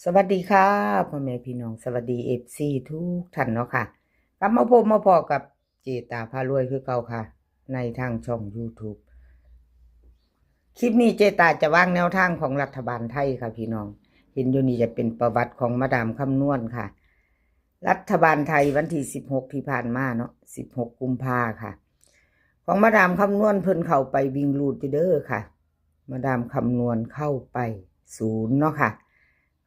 สวัสดีค่ะพ่อแม่พี่น้องสวัสดีFCทุกท่านเนาะค่ะกลับมาพบมาพอกับเจตาพารวยคือเก่าค่ะในทางช่อง YouTube คลิปนี้เจตาจะวางแนวทางของรัฐบาลไทยค่ะพี่น้องเห็นอยู่นี่จะเป็นประวัติของมาดามคำนวณค่ะรัฐบาลไทยวันที่16ที่ผ่านมาเนาะ16กุมภาค่ะของมาดามคำนวณเพิ่นเข้าไปวิ่งรูดเด้อค่ะมาดามคำนวณเข้าไป0เนาะค่ะ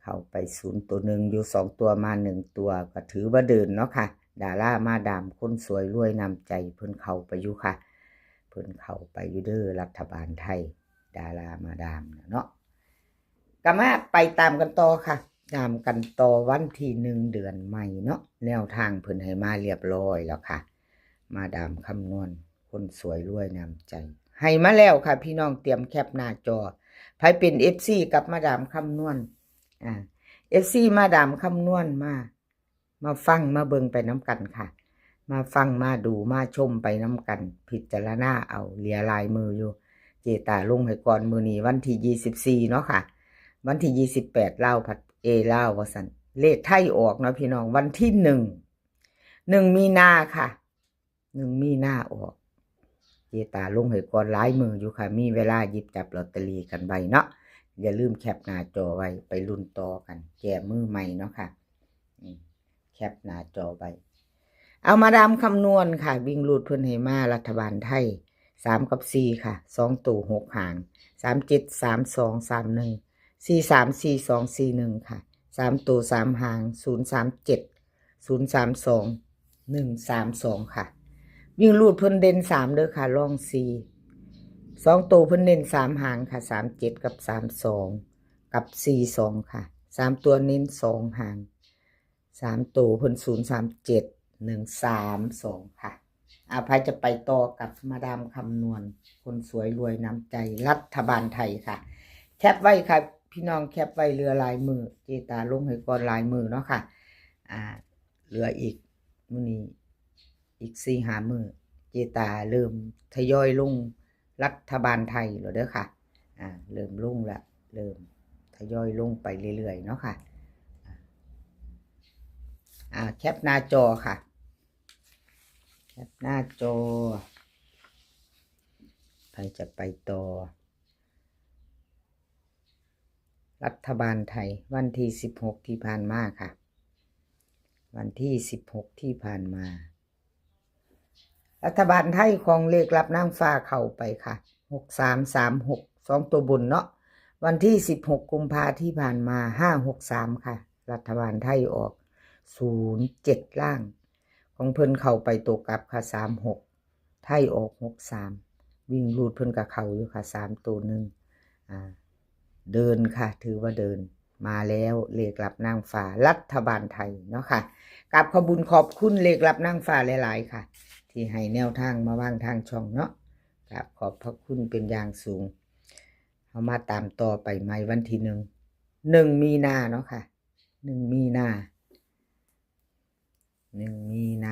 เข้าไป0ตัวหนึ่งอยู่2ตัวมา1ตัวก็ถือว่าเดินเนาะค่ะดารามาดามคนสวยรวยนำใจเพิ่นเข้าไปอยู่ค่ะเพิ่นเข้าไปอยู่เด้อรัฐบาลไทยดารามาดามเนาะก็มาไปตามกันต่อค่ะตามกันต่อวันที่1เดือนใหม่เนาะแนวทางเพิ่นให้มาเรียบร้อยแล้วค่ะมาดามคำนวณคนสวยรวยนำใจให้มาแล้วค่ะพี่น้องเตรียมแคปหน้าจอใครเป็น FC กับมาดามคำนวณFC มาดามคำนวณมาฟังมาเบิ่งไปน้ำกันค่ะมาฟังมาดูมาชมไปน้ำกันพิจารณาเอาเลียลายมืออยู่เจตาลงให้ก่อนมือนี้วันที่24เนาะค่ะวันที่28เล่าผัดเล่าว่าสันเลขไทยออกเนาะพี่น้องวันที่1มีนาค่ะ1มีนาออกเจตาลงให้ก่อนหลายมืออยู่ค่ะมีเวลาหยิบจับลอตเตอรี่กันใบเนาะอย่าลืมแคปหน้าจอไว้ไปลุ้นต่อกันแก้มือใหม่เนาะค่ะแคปหน้าจอไว้เอามาดามคำนวณค่ะวิ่งรูดเพิ่นให้มารัฐบาลไทย3กับ4ค่ะ2ตัว6หาง37 32 31 43 42 41ค่ะ3ตัว3หาง037 032 132ค่ะวิ่งรูดเพิ่นเด่น3เด้อค่ะรอง4 2ตัวเพิ่นเน้น3หางค่ะ37กับ32กับ42ค่ะ3ตัวเน้น2หาง3ตัวเพิ่น037 132ค่ะใครจะไปต่อกับมาดามคำนวณคนสวยรวยน้ำใจรัฐบาลไทยค่ะแคปไว้ค่ะพี่น้องแคปไว้เรือลายมือเจตาลงให้ก่อนลายมือเนาะค่ะเหลืออีกมื้อนี้อีก4-5มื้อเจตาเริ่มทยอยลงรัฐบาลไทยแล้วเด้อค่ะเริ่มลงละเริ่มทยอยลงไปเรื่อยๆเนาะค่ะแคปหน้าจอค่ะแคปหน้าจอใครจะไปต่อรัฐบาลไทยวันที่16ที่ผ่านมาค่ะวันที่16ที่ผ่านมารัฐบาลไทยของเลขรับนางฟ้าเข้าไปค่ะ6336 2ตัวบนเนาะวันที่16กุมภาที่ผ่านมา563ค่ะรัฐบาลไทยออก07ล่างของเพิ่นเข้าไปตัวกลับค่ะ36ไทยออก63วิ่งรูดเพิ่นกับเขาอยู่ค่ะ3ตัวนึงเดินค่ะถือว่าเดินมาแล้วเลขรับนางฟ้ารัฐบาลไทยเนาะค่ะกับขบุญขอบคุณเลขรับนางฟ้าหลายๆค่ะที่ให้แนวทางมาวางทางช่องเนาะกับขอบพระคุณเป็นอย่างสูงเอามาตามต่อไปใหม่วันที่1มีนาเนาะค่ะ1มีน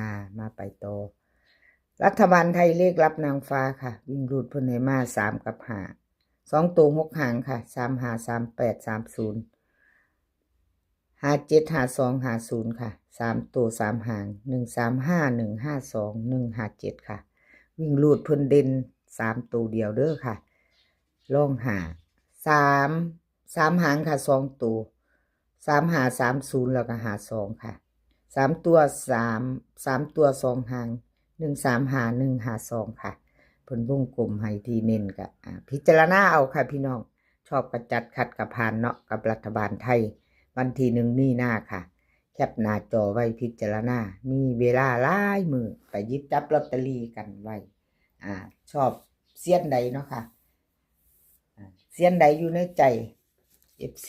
ามาไปต่อรัฐบาลไทยเลขรับนางฟ้าค่ะวิ่งรูดเพิ่นให้มา3กับ5 2ตัว6หางค่ะ35 38 30 57 52 50ค่ะ3ตัว3หาง135 152 157ค่ะวิ่งรูดเพิ่นเด่น3ตัวเดียวเด้อค่ะลอง3หางค่ะ2ตัว3530แล้วก็52ค่ะ3ตัว3ตัว2หาง135 152ค่ะเพิ่นวงกลมให้ที่เน้นก็พิจารณาเอาค่ะพี่น้องชอบกระจัดขัดกระพานเนาะกับรัฐบาลไทยวันที่1มีนาค่ะแคปหน้าจอไว้พิจารณามีเวลาหลายมื้อไปหยิบจับลอตเตอรี่กันไว้ชอบเสี้ยนใดเนาะค่ะเสี้ยนใดอยู่ในใจ FC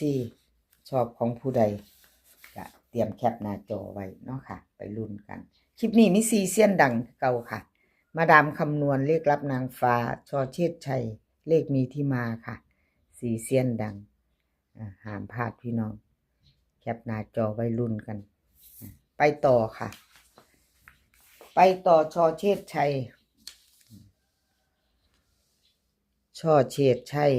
ชอบของผู้ใดก็เตรียมแคปหน้าจอไว้เนาะค่ะไปลุ้นกันคลิปนี้มี4เสี้ยนดังเก่าค่ะมาดามคำนวณเลขรับนางฟ้าชอเชษชัยเลขมีที่มาค่ะ4เสี้ยนดังห้ามพลาดพี่น้องแคปหน้าจอไว้ลุ้นกันไปต่อค่ะไปต่อชอเชษชัยชอเชษชัย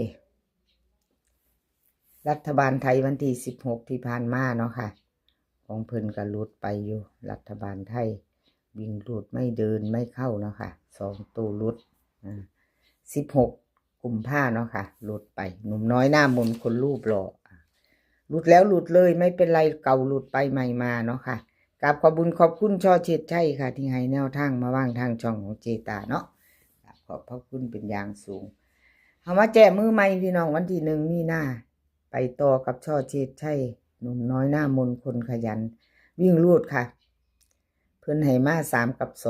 รัฐบาลไทยวันที่16ที่ผ่านมาเนาะค่ะของเพิ่นก็หลุดไปอยู่รัฐบาลไทยวิ่งหลุดไม่เดินไม่เข้าเนาะค่ะ2ตัวหลุด16กุมภาเนาะค่ะหลุดไปหนุ่มน้อยหน้ามนต์คนรูปหล่อหลุดแล้วหลุดเลยไม่เป็นไรเก่าหลุดไปใหม่มาเนาะค่ะกราบขอบบุญขอบคุณช่อเชิดชัยค่ะที่ให้แนวทางมาว่างทางช่องของเจตาเนาะขอบพระคุณเป็นอย่างสูงเอามาแจกมือใหม่พี่น้องวันที่1มีนาไปต่อกับช่อเชิดชัยหนุ่มน้อยหน้ามนต์คนขยันวิ่งรูดค่ะเพิ่นให้มา3กับ2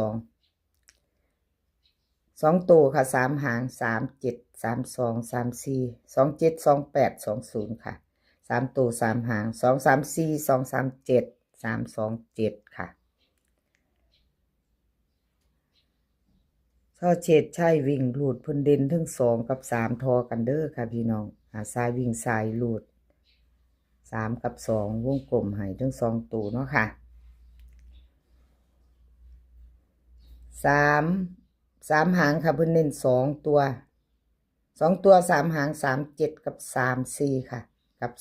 ตัวค่ะ3หาง37 32 34 27 28 20ค่ะ3ตัว3หาง2 34 2 37 327ค่ะช่อเฉดใช่วิ่งลูดเพิ่นเด่นทั้ง2กับ3ทอกันเด้อค่ะพี่น้องซ้ายวิ่งซ้ายลูด3กับ2วงกลมให้ทั้ง2ตัวเนาะค่ะ3หางค่ะเพิ่นเน้น2ตัว3หาง37กับ34ค่ะกับ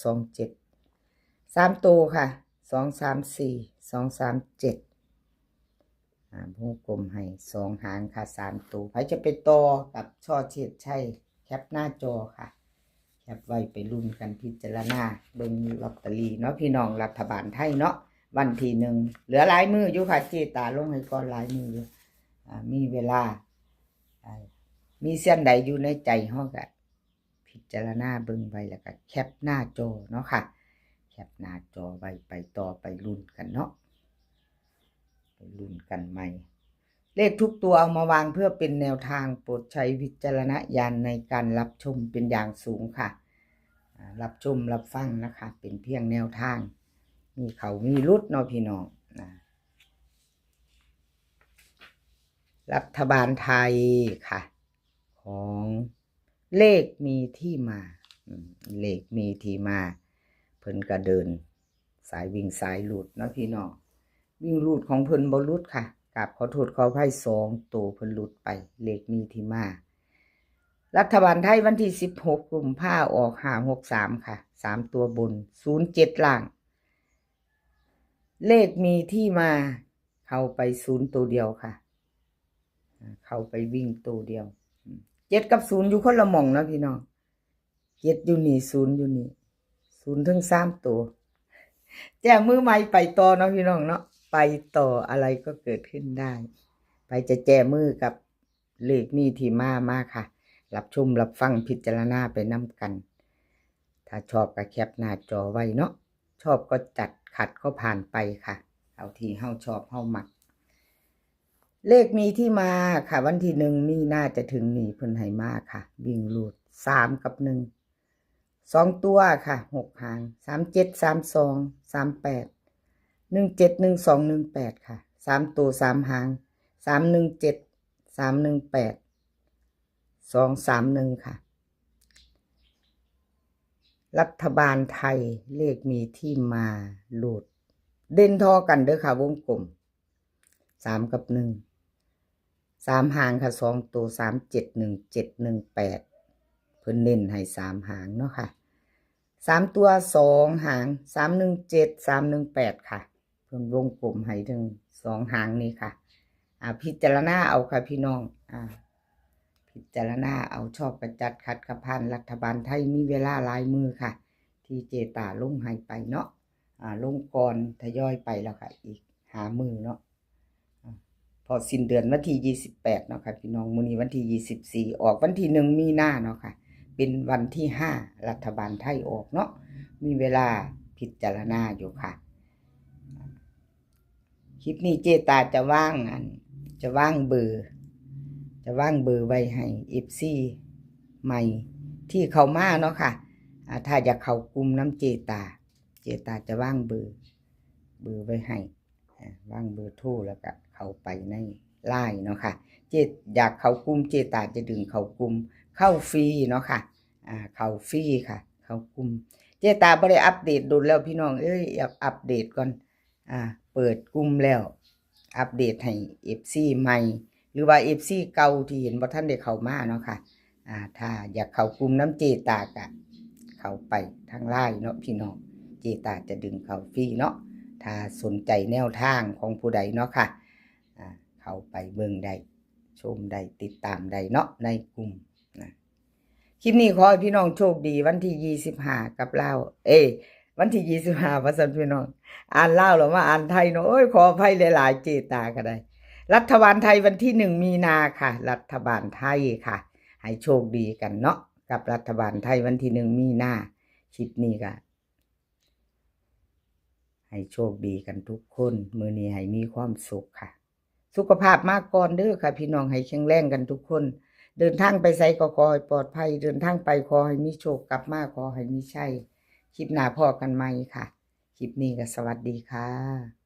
27 3ตัวค่ะ2 3 4 2 3 7วงกลมให้2หางค่ะ3ตัวใครจะไปต่อกับช่อเฉดชัยแคปหน้าจอค่ะแคปไว้ไปลุ้นกันพิจารณาเบิ่งลอตเตอรี่เนาะพี่น้องรัฐบาลไทยเนาะวันที่1เหลือหลายมืออยู่ค่ะเจตาลงให้ก่อนหลายมืออยู่มีเวลามีเส้นใดอยู่ในใจเฮาก็พิจารณาเบิ่งไว้แล้วก็แคปหน้าจอเนาะค่ะแคปหน้าจอไว้ไปต่อไปลุ้นกันเนาะไปลุ้นกันใหม่เลขทุกตัวเอามาวางเพื่อเป็นแนวทางโปรดใช้วิจารณญาณในการรับชมเป็นอย่างสูงค่ะรับชมรับฟังนะคะเป็นเพียงแนวทางมีเขามีรุดเนาะพี่น้องรัฐบาลไทยค่ะของเลขมีที่มาเลขมีที่มาเพิ่นก็เดินสายวิ่งสายหลุดเนาะพี่น้องวิ่งหลุดของเพิ่นบ่หลุดค่ะกับขอโทษขออภัย2ตัวเพิ่นหลุดไปเลขมีที่มารัฐบาลไทยวันที่16กุมภาพันธ์ออก563ค่ะ3ตัวบน07ล่างเลขมีที่มาเข้าไป0ตัวเดียวค่ะเข้าไปวิ่งตัวเดียว7กับ0อยู่คนละหม่องนะพี่น้อง7อยู่นี่0อยู่นี่0ถึง3ตัวแจ้งมือใหม่ไปต่อเนาะพี่น้องเนาะไปต่ออะไรก็เกิดขึ้นได้ไปจะแจ้มือกับเลขมีที่มาค่ะรับชมรับฟังพิจารณาไปนำกันถ้าชอบก็แคปหน้าจอไว้เนาะชอบก็จัดขัดก็ผ่านไปค่ะเอาที่เฮาชอบเฮามักเลขมีที่มาค่ะวันที่1นี่น่าจะถึงนี่เพิ่นให้มาค่ะวิ่งรูด3กับ1 2ตัวค่ะ6หาง37 32 38 17 12 18ค่ะ3ตัว3หาง317 318 231ค่ะรัฐบาลไทยเลขมีที่มาโหลดเด่นทอกันเด้อค่ะวงกลม3กับ1 3หางค่ะ2ตัว371718เพิ่นเน้นให้3หางเนาะค่ะ3ตัว2หาง317 318ค่ะเพิ่นวงกลมให้ถึง2หางนี้ค่ะพิจารณาเอาค่ะพี่น้องพิจารณาเอาชอบกระจัดขัดกระพันรัฐบาลไทยมีเวลาหลายมือค่ะที่เจตาลงให้ไปเนาะลงก่อนทยอยไปแล้วค่ะอีกหามือเนาะพอสิ้นเดือนวันที่28เนาะค่ะพี่น้องมื้อนี้วันที่24ออกวันที่1มีนาเนาะค่ะเป็นวันที่5รัฐบาลไทยออกเนาะมีเวลาพิจารณาอยู่ค่ะคลิปนี้เจตาจะว่างเบอร์ไว้ให้ FC ใหม่ที่เข้ามาเนาะค่ะถ้าอยากเข้ากลุ่มน้ำเจตาจะว่างเบอร์ไว้ให้ว่างเบอร์โทรแล้วก็เข้าไปในไลน์เนาะค่ะอยากเข้ากลุ่มเจตาจะดึงเข้ากลุ่มเข้าฟรีเนาะค่ะเข้าฟรีค่ะเข้ากลุ่มเจตาบ่ได้อัปเดตโดนแล้วพี่น้องอยากอัปเดตก่อนเปิดกลุ่มแล้วอัปเดตให้ FC ใหม่หรือว่า FC เก่าที่เห็นบ่ทันได้เข้ามาเนาะค่ะถ้าอยากเข้ากลุ่มน้ำเจตากะ เข้าไปทางไลน์เนาะพี่น้องเจตาจะดึงเข้าฟรีเนาะถ้าสนใจแนวทางของผู้ใดเนาะค่ะเข้าไปเบิ่งได้ชมได้ติดตามได้เนาะในกลุ่มนะคลิปนี้ขอให้พี่น้องโชคดีวันที่25กับลาววันที่25ว่าซั่นพี่น้องอ่านลาวหรือว่าอ่านไทยเนาะโอ้ยขออภัยหลายๆเจตาก็ได้รัฐบาลไทยวันที่1มีนาค่ะรัฐบาลไทยค่ะให้โชคดีกันเนาะกับรัฐบาลไทยวันที่1มีนาคลิปนี้ก็ให้โชคดีกันทุกคนมื้อนี้ให้มีความสุขค่ะสุขภาพมากก่อนเด้อค่ะพี่น้องให้แข็งแรงกันทุกคนเดินทางไปไสก็ขอให้ปลอดภัยเดินทางไปขอให้มีโชคกลับมาขอให้มีชัยคลิปหน้าพอกันใหม่ค่ะคลิปนี้ก็สวัสดีค่ะ